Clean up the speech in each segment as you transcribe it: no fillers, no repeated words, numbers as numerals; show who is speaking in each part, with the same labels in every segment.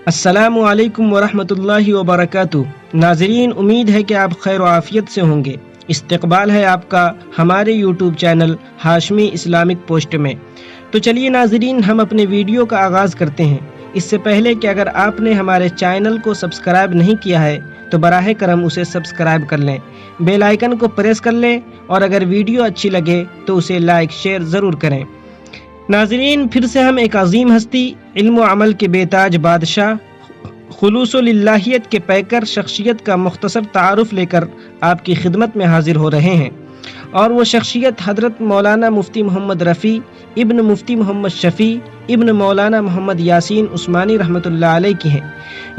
Speaker 1: السلام علیکم ورحمۃ اللہ وبرکاتہ۔ ناظرین، امید ہے کہ آپ خیر و عافیت سے ہوں گے۔ استقبال ہے آپ کا ہمارے YouTube channel Hashmi Islamic post میں۔ تو چلیے ناظرین، ہم اپنے ویڈیو کا آغاز کرتے ہیں۔ اس سے پہلے کہ اگر آپ نے ہمارے چینل کو سبسکرائب نہیں کیا ہے تو براہ کرم اسے سبسکرائب کر لیں، بیل آئیکن کو پریس کر لیں، اور اگر ویڈیو اچھی لگے تو اسے لائک شیئر ضرور کریں۔ ناظرین، پھر سے ہم ایک عظیم ہستی، علم و عمل کے بے تاج بادشاہ، خلوص و للہیت کے پیکر شخصیت کا مختصر تعارف لے کر آپ کی خدمت میں حاضر ہو رہے ہیں، اور وہ شخصیت حضرت مولانا مفتی محمد رفیع ابن مفتی محمد شفیع ابن مولانا محمد یاسین عثمانی رحمۃ اللہ علیہ کی ہیں،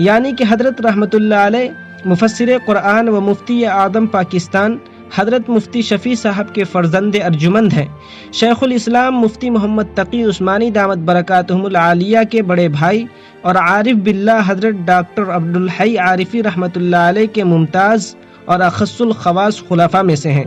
Speaker 1: یعنی کہ حضرت رحمۃ اللہ علیہ مفسر قرآن و مفتی اعظم پاکستان حضرت مفتی شفیع صاحب کے فرزند ارجمند ہیں۔ شیخ الاسلام مفتی محمد تقی عثمانی دامت برکاتہم العالیہ کے بڑے بھائی اور عارف باللہ حضرت ڈاکٹر عبدالحی عارفی رحمۃ اللہ علیہ کے ممتاز اور اخص الخواص خلفاء میں سے ہیں۔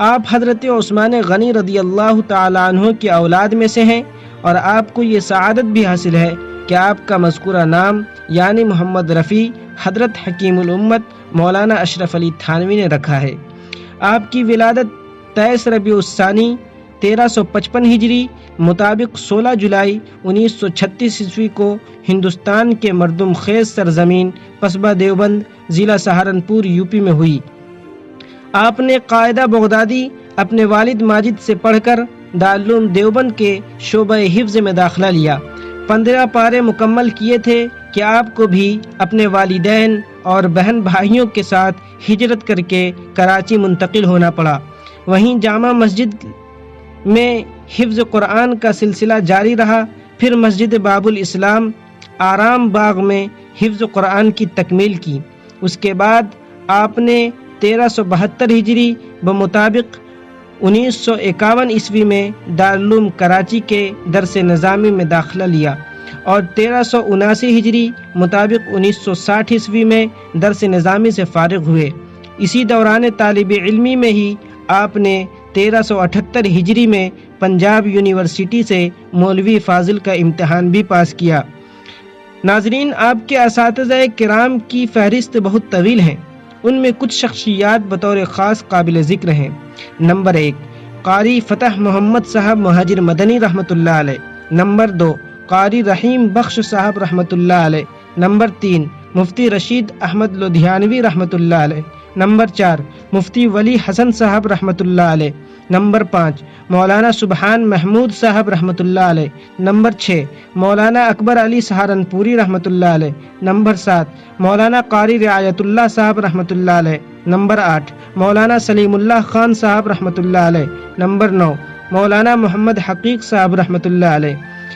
Speaker 1: آپ حضرت عثمان غنی رضی اللہ تعالی عنہ کی اولاد میں سے ہیں، اور آپ کو یہ سعادت بھی حاصل ہے کہ آپ کا مذکورہ نام یعنی محمد رفیع حضرت حکیم الامت مولانا اشرف علی تھانوی نے رکھا ہے۔ آپ کی ولادت 23 ربیع الثانی 1355 ہجری مطابق 16 جولائی 1936 عیسوی کو ہندوستان کے مردم خیز سرزمین قصبہ دیوبند ضلع سہارنپور یوپی میں ہوئی۔ آپ نے قاعدہ بغدادی اپنے والد ماجد سے پڑھ کر دارالعلوم دیوبند کے شعبہ حفظ میں داخلہ لیا۔ 15 پارے مکمل کیے تھے کہ آپ کو بھی اپنے والدین اور بہن بھائیوں کے ساتھ ہجرت کر کے کراچی منتقل ہونا پڑا۔ وہیں جامع مسجد میں حفظ قرآن کا سلسلہ جاری رہا، پھر مسجد باب الاسلام آرام باغ میں حفظ قرآن کی تکمیل کی۔ اس کے بعد آپ نے 1372 ہجری بمطابق 1951 عیسوی میں دارالعلوم کراچی کے درس نظامی میں داخلہ لیا، اور 1379 ہجری مطابق 1960 عیسوی میں درس نظامی سے فارغ ہوئے۔ اسی دوران طالب علمی میں ہی آپ نے 1378 ہجری میں پنجاب یونیورسٹی سے مولوی فاضل کا امتحان بھی پاس کیا۔ ناظرین، آپ کے اساتذہ کرام کی فہرست بہت طویل ہیں، ان میں کچھ شخصیات بطور خاص قابل ذکر ہیں۔ نمبر 1، قاری فتح محمد صاحب مہاجر مدنی رحمۃ اللہ علیہ۔ نمبر 2، قاری رحیم بخش صاحب رحمۃ اللہ علیہ۔ نمبر 3، مفتی رشید احمد لدھیانوی رحمۃ اللہ علیہ۔ نمبر 4، مفتی ولی حسن صاحب رحمۃ اللہ علیہ۔ نمبر 5، مولانا سبحان محمود صاحب رحمۃ اللہ علیہ۔ نمبر 6، مولانا اکبر علی سہارنپوری رحمۃ اللہ علیہ۔ نمبر 7، مولانا قاری رعایت اللہ صاحب رحمۃ اللہ علیہ۔ نمبر 8، مولانا سلیم اللہ خان صاحب رحمۃ اللہ علیہ۔ نمبر 9، مولانا محمد حقیق صاحب رحمۃ اللہ علیہ۔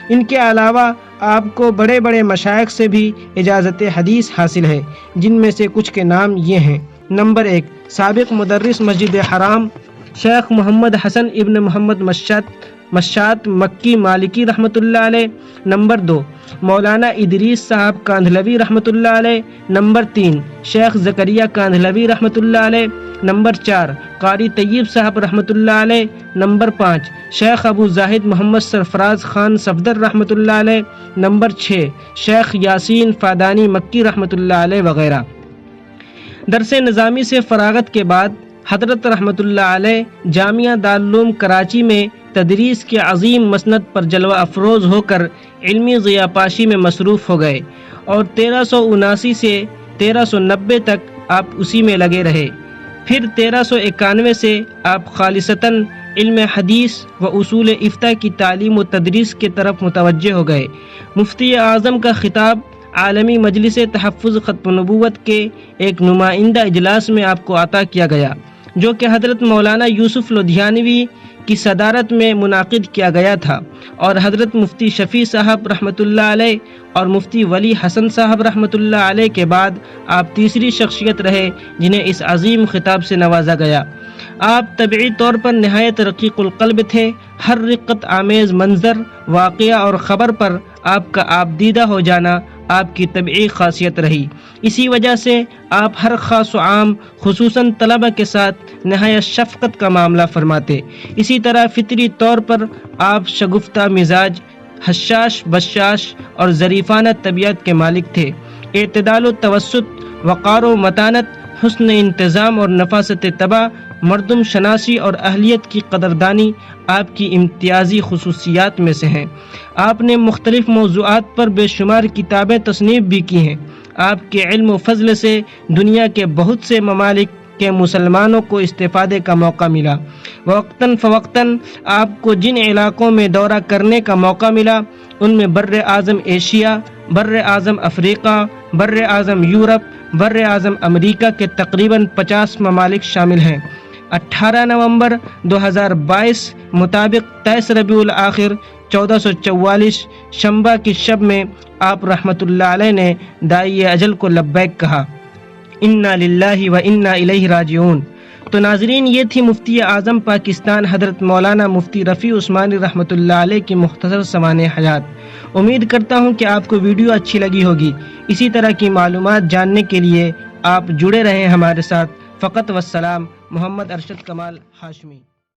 Speaker 1: ان کے علاوہ آپ کو بڑے بڑے مشائخ سے بھی اجازت حدیث حاصل ہے، جن میں سے کچھ کے نام یہ ہیں۔ نمبر 1، سابق مدرس مسجد حرام شیخ محمد حسن ابن محمد مشات مکی مالکی رحمۃ اللہ علیہ۔ نمبر 2، مولانا ادریس صاحب کاندھلوی رحمۃ اللہ علیہ۔ نمبر 3، شیخ زکریا کاندھلوی رحمۃ اللہ علیہ۔ نمبر 4، قاری طیب صاحب رحمۃ اللہ علیہ۔ نمبر 5، شیخ ابو زاہد محمد سرفراز خان صفدر رحمۃ اللہ علیہ۔ نمبر 6، شیخ یاسین فادانی مکی رحمۃ اللہ علیہ وغیرہ۔ درس نظامی سے فراغت کے بعد حضرت رحمۃ اللہ علیہ جامعہ دارالعلوم کراچی میں تدریس کے عظیم مسند پر جلوہ افروز ہو کر علمی ضیاءپاشی میں مصروف ہو گئے، اور 1379 سے 1390 تک آپ اسی میں لگے رہے۔ پھر 1391 سے آپ خالصتاً علم حدیث و اصول افتاء کی تعلیم و تدریس کی طرف متوجہ ہو گئے۔ مفتی اعظم کا خطاب عالمی مجلس تحفظ ختم نبوت کے ایک نمائندہ اجلاس میں آپ کو عطا کیا گیا، جو کہ حضرت مولانا یوسف لدھیانوی کی صدارت میں منعقد کیا گیا تھا، اور حضرت مفتی شفیع صاحب رحمۃ اللہ علیہ اور مفتی ولی حسن صاحب رحمۃ اللہ علیہ کے بعد آپ تیسری شخصیت رہے جنہیں اس عظیم خطاب سے نوازا گیا۔ آپ طبعی طور پر نہایت رقیق القلب تھے۔ ہر رقت آمیز منظر، واقعہ اور خبر پر آپ کا آبدیدہ ہو جانا آپ کی طبعی خاصیت رہی۔ اسی وجہ سے آپ ہر خاص و عام خصوصاً طلبہ کے ساتھ نہایت شفقت کا معاملہ فرماتے۔ اسی طرح فطری طور پر آپ شگفتہ مزاج، حشاش بشاش اور ظریفانہ طبیعت کے مالک تھے۔ اعتدال و توسط، وقار و متانت، حسن انتظام اور نفاست طبع، مردم شناسی اور اہلیت کی قدردانی آپ کی امتیازی خصوصیات میں سے ہیں۔ آپ نے مختلف موضوعات پر بے شمار کتابیں تصنیف بھی کی ہیں۔ آپ کے علم و فضل سے دنیا کے بہت سے ممالک کے مسلمانوں کو استفادے کا موقع ملا۔ وقتاً فوقتاً آپ کو جن علاقوں میں دورہ کرنے کا موقع ملا ان میں بر اعظم ایشیا، بر اعظم افریقہ، بر اعظم یورپ، بر اعظم امریکہ کے تقریباً 50 ممالک شامل ہیں۔ 18 نومبر 2022 مطابق 23 ربیع الاخر 1444 شنبہ کی شب میں آپ رحمۃ اللہ علیہ نے داعی اجل کو لبیک کہا۔ انا للہ و انا الیہ راجعون۔ تو ناظرین، یہ تھی مفتی اعظم پاکستان حضرت مولانا مفتی رفیع عثمانی رحمۃ اللہ علیہ کی مختصر سوانح حیات۔ امید کرتا ہوں کہ آپ کو ویڈیو اچھی لگی ہوگی۔ اسی طرح کی معلومات جاننے کے لیے آپ جڑے رہیں ہمارے ساتھ۔ فقط والسلام، محمد ارشد کمال ہاشمی۔